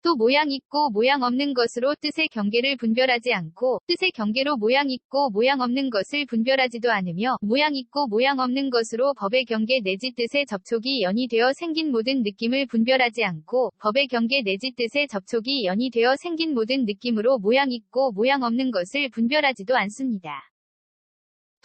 또 모양 있고 모양 없는 것으로 뜻의 경계를 분별하지 않고 뜻의 경계로 모양 있고 모양 없는 것을 분별하지도 않으며 모양 있고 모양 없는 것으로 법의 경계 내지 뜻의 접촉이 연이되어 생긴 모든 느낌을 분별하지 않고 법의 경계 내지 뜻의 접촉이 연이되어 생긴 모든 느낌으로 모양 있고 모양 없는 것을 분별하지도 않습니다.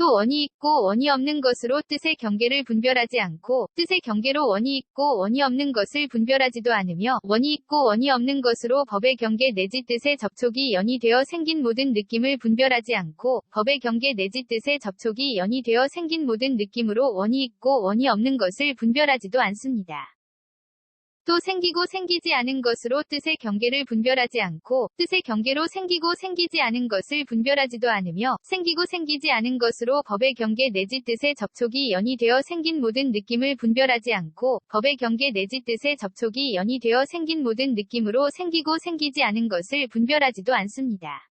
또 원이 있고 원이 없는 것으로 뜻의 경계를 분별하지 않고 뜻의 경계로 원이 있고 원이 없는 것을 분별하지도 않으며 원이 있고 원이 없는 것으로 법의 경계 내지 뜻의 접촉이 연이되어 생긴 모든 느낌을 분별하지 않고 법의 경계 내지 뜻의 접촉이 연이되어 생긴 모든 느낌으로 원이 있고 원이 없는 것을 분별하지도 않습니다. 또 생기고 생기지 않은 것으로 뜻의 경계를 분별하지 않고 뜻의 경계로 생기고 생기지 않은 것을 분별하지도 않으며 생기고 생기지 않은 것으로 법의 경계 내지 뜻의 접촉이 연이되어 생긴 모든 느낌을 분별하지 않고 법의 경계 내지 뜻의 접촉이 연이되어 생긴 모든 느낌으로 생기고 생기지 않은 것을 분별하지도 않습니다.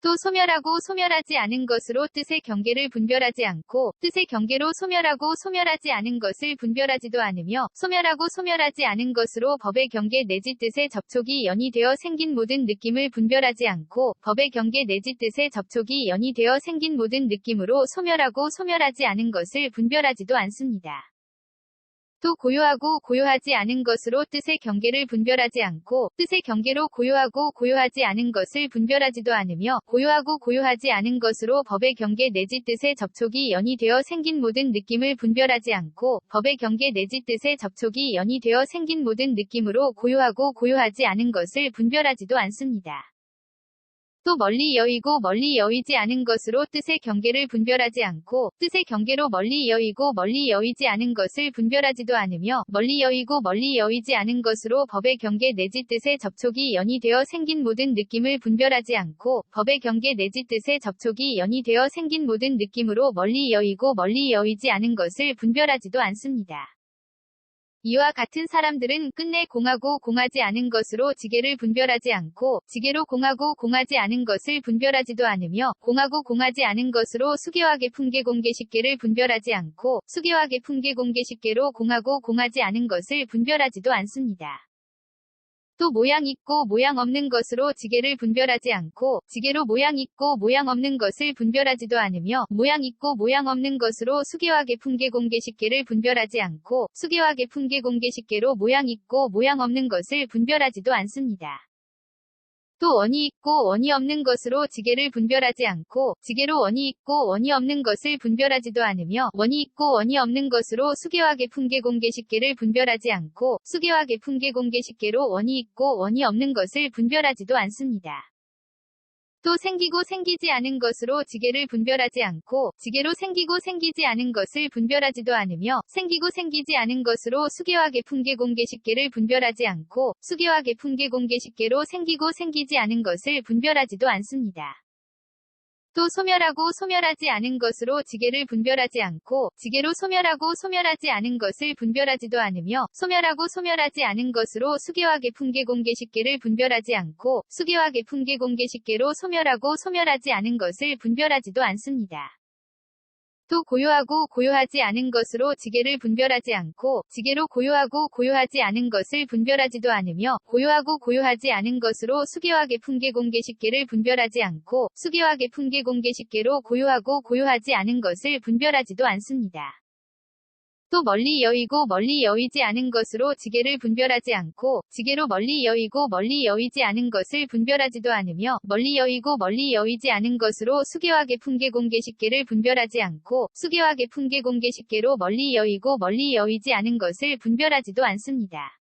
또 소멸하고 소멸하지 않은 것으로 뜻의 경계를 분별하지 않고 뜻의 경계로 소멸하고 소멸하지 않은 것을 분별하지도 않으며 소멸하고 소멸하지 않은 것으로 법의 경계 내지 뜻의 접촉이 연이되어 생긴 모든 느낌을 분별하지 않고 법의 경계 내지 뜻의 접촉이 연이되어 생긴 모든 느낌으로 소멸하고 소멸하지 않은 것을 분별하지도 않습니다. 또 고요하고 고요하지 않은 것으로 뜻의 경계를 분별하지 않고 뜻의 경계로 고요하고 고요하지 않은 것을 분별하지도 않으며 고요하고 고요하지 않은 것으로 법의 경계 내지 뜻의 접촉이 연이되어 생긴 모든 느낌을 분별하지 않고 법의 경계 내지 뜻의 접촉이 연이되어 생긴 모든 느낌으로 고요하고 고요하지 않은 것을 분별하지도 않습니다. 또 멀리 여의고 멀리 여의지 않은 것으로 뜻의 경계를 분별하지 않고 뜻의 경계로 멀리 여의고 멀리 여의지 않은 것을 분별하지도 않으며 멀리 여의고 멀리 여의지 않은 것으로 법의 경계 내지 뜻의 접촉이 연이되어 생긴 모든 느낌을 분별하지 않고 법의 경계 내지 뜻의 접촉이 연이되어 생긴 모든 느낌으로 멀리 여의고 멀리 여의지 않은 것을 분별하지도 않습니다. 이와 같은 사람들은 끝내 공하고 공하지 않은 것으로 지계를 분별하지 않고 지계로 공하고 공하지 않은 것을 분별하지도 않으며 공하고 공하지 않은 것으로 수계와 계풍계 공계식계를 분별하지 않고 수계와 계풍계 공계식계로 공하고 공하지 않은 것을 분별하지도 않습니다. 또 모양 있고 모양 없는 것으로 지계를 분별하지 않고 지계로 모양 있고 모양 없는 것을 분별하지도 않으며 모양 있고 모양 없는 것으로 수계와 계풍계 공계식계를 분별하지 않고 수계와 계풍계 공계식계로 모양 있고 모양 없는 것을 분별하지도 않습니다. 또 원이 있고 원이 없는 것으로 지계를 분별하지 않고 지계로 원이 있고 원이 없는 것을 분별하지도 않으며 원이 있고 원이 없는 것으로 수계와 계풍계 공계식계를 분별하지 않고 수계와 계풍계 공계식계로 원이 있고 원이 없는 것을 분별하지도 않습니다. 또 생기고 생기지 않은 것으로 지계를 분별하지 않고 지계로 생기고 생기지 않은 것을 분별하지도 않으며 생기고 생기지 않은 것으로 수계와 계풍계 공계식계를 분별하지 않고 수계와 계풍계 공계식계로 생기고 생기지 않은 것을 분별하지도 않습니다. 또 소멸하고 소멸하지 않은 것으로 지계를 분별하지 않고 지계로 소멸하고 소멸하지 않은 것을 분별하지도 않으며 소멸하고 소멸하지 않은 것으로 수계와 계풍계 공계식계를 분별하지 않고 수계와 계풍계 공계식계로 소멸하고 소멸하지 않은 것을 분별하지도 않습니다. 또 고요하고 고요하지 않은 것으로 지계를 분별하지 않고 지계로 고요하고 고요하지 않은 것을 분별하지도 않으며 고요하고 고요하지 않은 것으로 수계와 계풍계 공계식계를 분별하지 않고 수계와 계풍계 공계식계로 고요하고 고요하지 않은 것을 분별하지도 않습니다. 또 멀리 여의고 멀리 여의지 않은 것으로 지계를 분별하지 않고 지계로 멀리 여의고 멀리 여의지 않은 것을 분별하지도 않으며 멀리 여의고 멀리 여의지 않은 것으로 수계와 계풍계 공계식계를 분별하지 않고 수계와 계풍계 공계식계로 멀리 여의고 멀리 여의지 않은 것을 분별하지도 않습니다.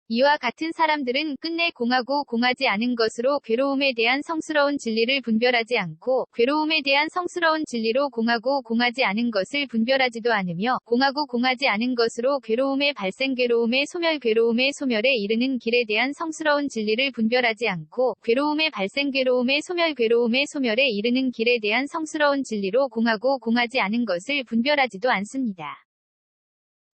이와 같은 사람들은 끝내 공하고 공하지 않은 것으로 괴로움에 대한 성스러운 진리를 분별하지 않고 괴로움에 대한 성스러운 진리로 공하고 공하지 않은 것을 분별하지도 않으며 공하고 공하지 않은 것으로 괴로움의 발생 괴로움의 소멸 괴로움의 소멸에 이르는 길에 대한 성스러운 진리를 분별하지 않고 괴로움의 발생 괴로움의 소멸 괴로움의 소멸에 이르는 길에 대한 성스러운 진리로 공하고 공하지 않은 것을 분별하지도 않습니다.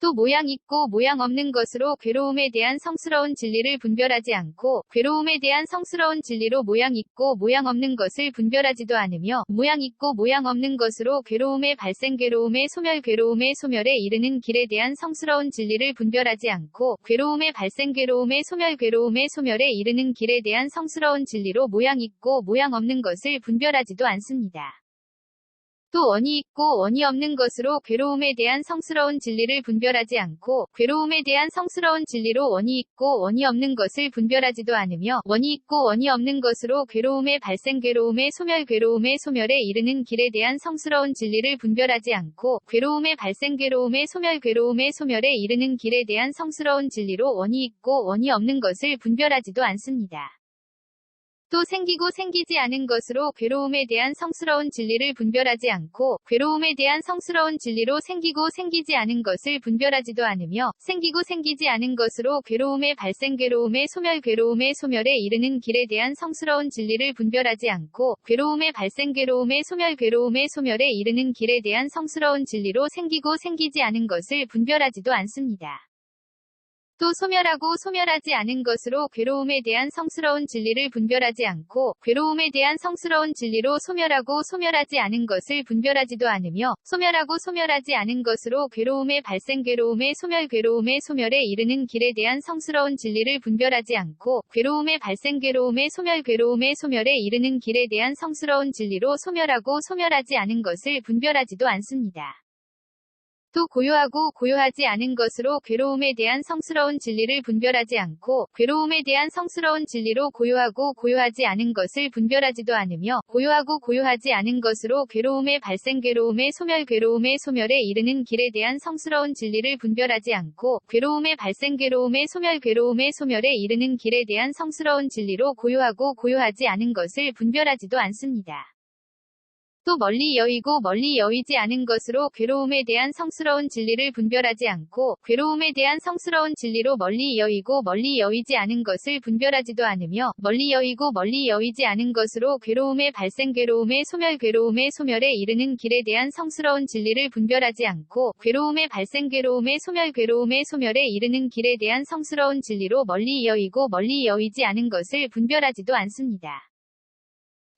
또 모양 있고 모양 없는 것으로 괴로움에 대한 성스러운 진리를 분별하지 않고 괴로움에 대한 성스러운 진리로 모양 있고 모양 없는 것을 분별하지도 않으며 모양 있고 모양 없는 것으로 괴로움의 발생 괴로움의 소멸에 이르는 길에 대한 성스러운 진리를 분별하지 않고 괴로움의 발생 괴로움의 소멸에 이르는 길에 대한 성스러운 진리로 모양 있고 모양 없는 것을 분별하지도 않습니다. 또 원이 있고 원이 없는 것으로 괴로움에 대한 성스러운 진리를 분별하지 않고 괴로움에 대한 성스러운 진리로 원이 있고 원이 없는 것을 분별하지도 않으며 원이 있고 원이 없는 것으로 괴로움의 발생 괴로움의 소멸에 이르는 길에 대한 성스러운 진리를 분별하지 않고 괴로움의 발생 괴로움의 소멸에 이르는 길에 대한 성스러운 진리로 원이 있고 원이 없는 것을 분별하지도 않습니다. 또 생기고 생기지 않은 것으로 괴로움에 대한 성스러운 진리를 분별하지 않고 괴로움에 대한 성스러운 진리로 생기고 생기지 않은 것을 분별하지도 않으며 생기고 생기지 않은 것으로 괴로움의 발생 괴로움의 소멸에 이르는 길에 대한 성스러운 진리를 분별하지 않고 괴로움의 발생 괴로움의 소멸에 이르는 길에 대한 성스러운 진리로 생기고 생기지 않은 것을 분별하지도 않습니다. 또 소멸하고 소멸하지 않은 것으로 괴로움에 대한 성스러운 진리를 분별하지 않고 괴로움에 대한 성스러운 진리로 소멸하고 소멸하지 않은 것을 분별하지도 않으며 소멸하고 소멸하지 않은 것으로 괴로움의 발생 괴로움의 소멸에 이르는 길에 대한 성스러운 진리를 분별하지 않고 괴로움의 발생 괴로움의 소멸에 이르는 길에 대한 성스러운 진리로 소멸하고 소멸하지 않은 것을 분별하지도 않습니다. 또 고요하고 고요하지 않은 것으로 괴로움에 대한 성스러운 진리를 분별하지 않고 괴로움에 대한 성스러운 진리로 고요하고 고요하지 않은 것을 분별하지도 않으며 고요하고 고요하지 않은 것으로 괴로움의 발생 괴로움의 소멸에 이르는 길에 대한 성스러운 진리를 분별하지 않고 괴로움의 발생 괴로움의 소멸에 이르는 길에 대한 성스러운 진리로 고요하고 고요하지 않은 것을 분별하지도 않습니다. 또 멀리 여의고 멀리 여의지 않은 것으로 괴로움에 대한 성스러운 진리를 분별하지 않고 괴로움에 대한 성스러운 진리로 멀리 여의고 멀리 여의지 않은 것을 분별하지도 않으며 멀리 여의고 멀리 여의지 않은 것으로 괴로움의 발생 괴로움의 소멸에 이르는 길에 대한 성스러운 진리를 분별하지 않고 괴로움의 발생 괴로움의 소멸에 이르는 길에 대한 성스러운 진리로 멀리 여의고 멀리 여의지 않은 것을 분별하지도 않습니다.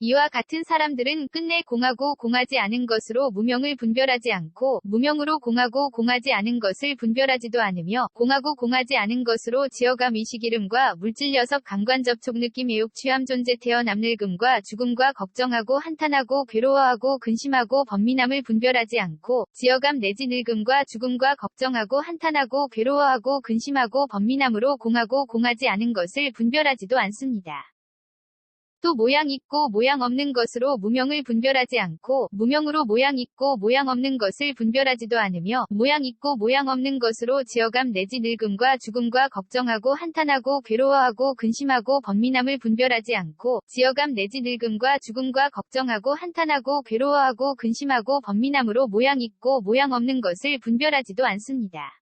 이와 같은 사람들은 끝내 공하고 공하지 않은 것으로 무명을 분별하지 않고 무명으로 공하고 공하지 않은 것을 분별하지도 않으며 공하고 공하지 않은 것으로 지어감 의식이름과 물질 녀석 감관 접촉 느낌 애욕 취함 존재 태어남 늙음과 죽음과 걱정하고 한탄하고 괴로워하고 근심하고 번민함을 분별하지 않고 지어감 내지 늙음과 죽음과 걱정하고 한탄하고 괴로워하고 근심하고 번민함으로 공하고 공하지 않은 것을 분별하지도 않습니다. 또 모양 있고 모양 없는 것으로 무명을 분별하지 않고 무명으로 모양 있고 모양 없는 것을 분별하지도 않으며 모양 있고 모양 없는 것으로 지어감 내지 늙음과 죽음과 걱정하고 한탄하고 괴로워하고 근심하고 번민함을 분별하지 않고 지어감 내지 늙음과 죽음과 걱정하고 한탄하고 괴로워하고 근심하고 번민함으로 모양 있고 모양 없는 것을 분별하지도 않습니다.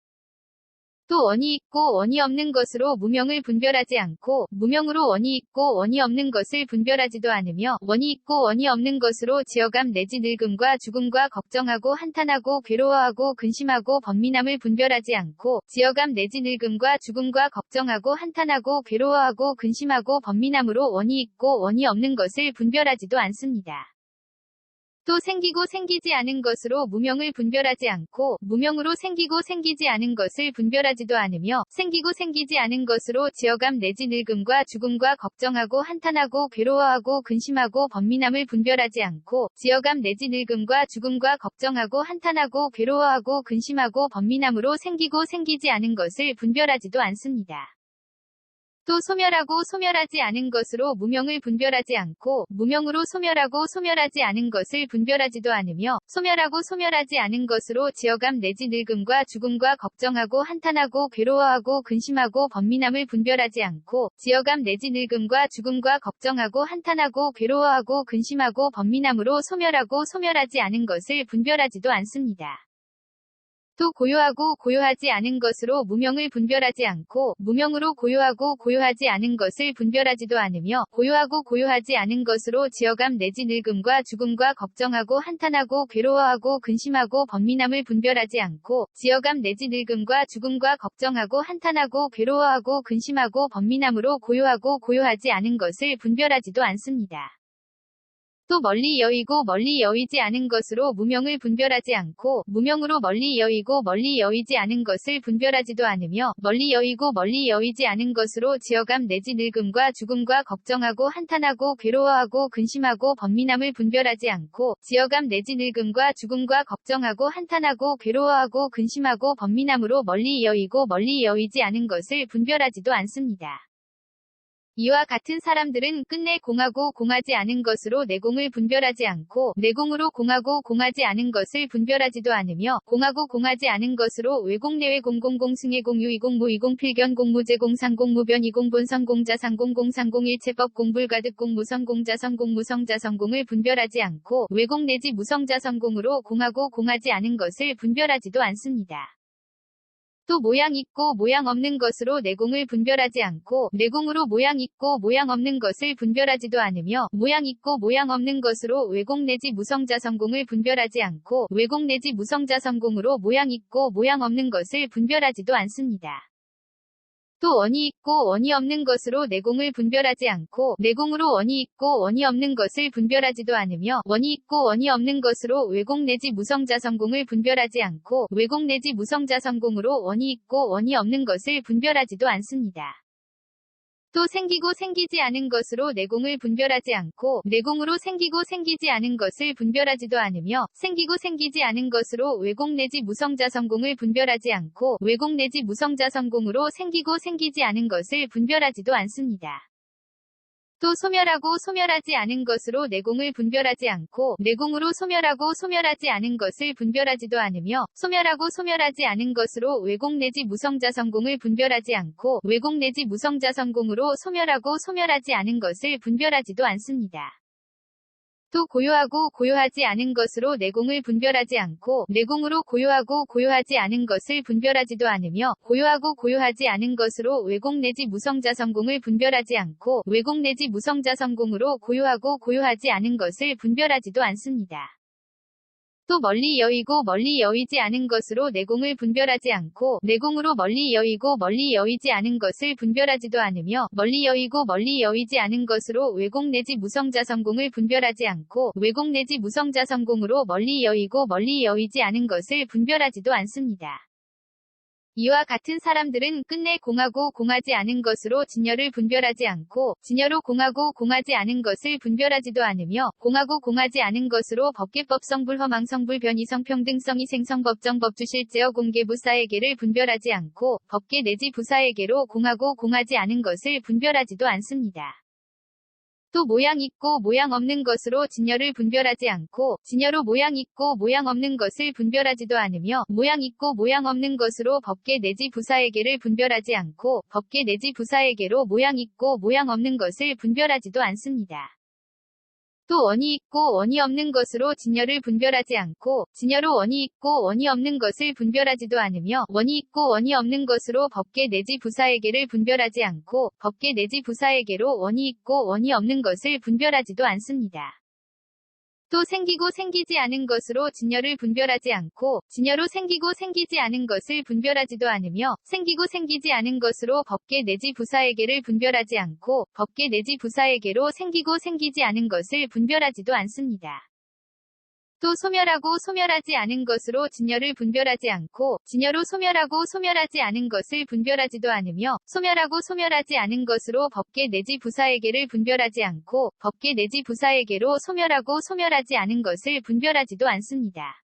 또 원이 있고 원이 없는 것으로 무명을 분별하지 않고 무명으로 원이 있고 원이 없는 것을 분별하지도 않으며 원이 있고 원이 없는 것으로 지어감 내지 늙음과 죽음과 걱정하고 한탄하고 괴로워하고 근심하고 번민함을 분별하지 않고 지어감 내지 늙음과 죽음과 걱정하고 한탄하고 괴로워하고 근심하고 번민함으로 원이 있고 원이 없는 것을 분별하지도 않습니다. 또 생기고 생기지 않은 것으로 무명을 분별하지 않고 무명으로 생기고 생기지 않은 것을 분별하지도 않으며 생기고 생기지 않은 것으로 지어감 내지 늙음과 죽음과 걱정하고 한탄하고 괴로워하고 근심하고 번민함을 분별하지 않고 지어감 내지 늙음과 죽음과 걱정하고 한탄하고 괴로워하고 근심하고 번민함으로 생기고 생기지 않은 것을 분별하지도 않습니다. 또 소멸하고 소멸하지 않은 것으로 무명을 분별하지 않고 무명으로 소멸하고 소멸하지 않은 것을 분별하지도 않으며 소멸하고 소멸하지 않은 것으로 지어감 내지 늙음과 죽음과 걱정하고 한탄하고 괴로워하고 근심하고 번민함을 분별하지 않고 지어감 내지 늙음과 죽음과 걱정하고 한탄하고 괴로워하고 근심하고 번민함으로 소멸하고 소멸하지 않은 것을 분별하지도 않습니다. 또 고요하고 고요하지 않은 것으로 무명을 분별하지 않고 무명으로 고요하고 고요하지 않은 것을 분별하지도 않으며 고요하고 고요하지 않은 것으로 지어감 내지 늙음과 죽음과 걱정하고 한탄하고 괴로워하고 근심하고 번민함을 분별하지 않고 지어감 내지 늙음과 죽음과 걱정하고 한탄하고 괴로워하고 근심하고 번민함으로 고요하고 고요하지 않은 것을 분별하지도 않습니다. 또 멀리 여의고 멀리 여의지 않은 것으로 무명을 분별하지 않고 무명으로 멀리 여의고 멀리 여의지 않은 것을 분별하지도 않으며 멀리 여의고 멀리 여의지 않은 것으로 지어감 내지 늙음과 죽음과 걱정하고 한탄하고 괴로워하고 근심하고 번민함을 분별하지 않고 지어감 내지 늙음과 죽음과 걱정하고 한탄하고 괴로워하고 근심하고 번민함으로 멀리 여의고 멀리 여의지 않은 것을 분별하지도 않습니다. 이와 같은 사람들은 끝내 공하고 공하지 않은 것으로 내공을 분별하지 않고 내공으로 공하고 공하지 않은 것을 분별하지도 않으며 공하고 공하지 않은 것으로 외공 내외 공공공 승의 공유 이공 무 이공 필견 공무제 공상 공무변 이공 본선 공자상 공공상 공일체법 공불가득 공무성 공자성 공무성자성 공을 분별하지 않고 외공 내지 무성자성 공으로 공하고 공하지 않은 것을 분별하지도 않습니다. 또 모양 있고 모양 없는 것으로 내공을 분별하지 않고 내공으로 모양 있고 모양 없는 것을 분별하지도 않으며 모양 있고 모양 없는 것으로 외공 내지 무성자성공을 분별하지 않고 외공 내지 무성자성공으로 모양 있고 모양 없는 것을 분별하지도 않습니다. 또 원이 있고 원이 없는 것으로 내공을 분별하지 않고 내공으로 원이 있고 원이 없는 것을 분별하지도 않으며 원이 있고 원이 없는 것으로 외공 내지 무성자성공을 분별하지 않고 외공 내지 무성자성공으로 원이 있고 원이 없는 것을 분별하지도 않습니다. 또 생기고 생기지 않은 것으로 내공을 분별하지 않고 내공으로 생기고 생기지 않은 것을 분별하지도 않으며 생기고 생기지 않은 것으로 외공 내지 무성자성공을 분별하지 않고 외공 내지 무성자성공으로 생기고 생기지 않은 것을 분별하지도 않습니다. 또 소멸하고 소멸하지 않은 것으로 내공을 분별하지 않고 내공으로 소멸하고 소멸하지 않은 것을 분별하지도 않으며 소멸하고 소멸하지 않은 것으로 외공 내지 무성자성공을 분별하지 않고 외공 내지 무성자성공으로 소멸하고 소멸하지 않은 것을 분별하지도 않습니다. 또 고요하고 고요하지 않은 것으로 내공을 분별하지 않고 내공으로 고요하고 고요하지 않은 것을 분별하지도 않으며 고요하고 고요하지 않은 것으로 외공 내지 무성자성공을 분별하지 않고 외공 내지 무성자성공으로 고요하고 고요하지 않은 것을 분별하지도 않습니다. 또 멀리 여의고 멀리 여의지 않은 것으로 내공을 분별하지 않고 내공으로 멀리 여의고 멀리 여의지 않은 것을 분별하지도 않으며 멀리 여의고 멀리 여의지 않은 것으로 외공 내지 무성자성공을 분별하지 않고 외공 내지 무성자성공으로 멀리 여의고 멀리 여의지 않은 것을 분별하지도 않습니다. 이와 같은 사람들은 끝내 공하고 공하지 않은 것으로 진여를 분별하지 않고 진여로 공하고 공하지 않은 것을 분별하지도 않으며 공하고 공하지 않은 것으로 법계법 성불 허망 성불 변이 성평등성 이생성 법정 법주 실제어 공개 부사에게를 분별하지 않고 법계 내지 부사에게로 공하고 공하지 않은 것을 분별하지도 않습니다. 또 모양 있고 모양 없는 것으로 진여를 분별하지 않고 진여로 모양 있고 모양 없는 것을 분별하지도 않으며 모양 있고 모양 없는 것으로 법계 내지 부사에게를 분별하지 않고 법계 내지 부사에게로 모양 있고 모양 없는 것을 분별하지도 않습니다. 또 원이 있고 원이 없는 것으로 진여를 분별하지 않고 진여로 원이 있고 원이 없는 것을 분별하지도 않으며 원이 있고 원이 없는 것으로 법계 내지 부사에게를 분별하지 않고 법계 내지 부사에게로 원이 있고 원이 없는 것을 분별하지도 않습니다. 또 생기고 생기지 않은 것으로 진여를 분별하지 않고 진여로 생기고 생기지 않은 것을 분별하지도 않으며 생기고 생기지 않은 것으로 법계 내지 부사에게를 분별하지 않고 법계 내지 부사에게로 생기고 생기지 않은 것을 분별하지도 않습니다. 또 소멸하고 소멸하지 않은 것으로 진여를 분별하지 않고 진여로 소멸하고 소멸하지 않은 것을 분별하지도 않으며 소멸하고 소멸하지 않은 것으로 법계 내지 부사에게를 분별하지 않고 법계 내지 부사에게로 소멸하고 소멸하지 않은 것을 분별하지도 않습니다.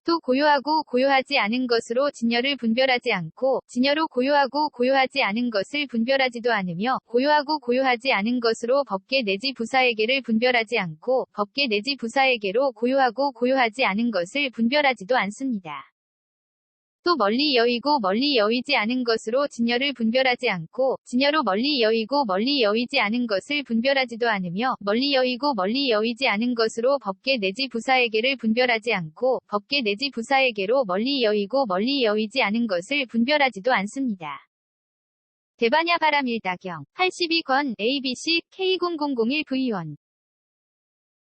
또 고요하고 고요하지 않은 것으로 진여를 분별하지 않고 진여로 고요하고 고요하지 않은 것을 분별하지도 않으며 고요하고 고요하지 않은 것으로 법계 내지 부사에게를 분별하지 않고 법계 내지 부사에게로 고요하고 고요하지 않은 것을 분별하지도 않습니다. 또 멀리 여의고 멀리 여의지 않은 것으로 진여를 분별하지 않고 진여로 멀리 여의고 멀리 여의지 않은 것을 분별하지도 않으며 멀리 여의고 멀리 여의지 않은 것으로 법계 내지 부사에게를 분별하지 않고 법계 내지 부사에게로 멀리 여의고 멀리 여의지 않은 것을 분별하지도 않습니다. 대반야 바람일다경 82권 ABC K0001V1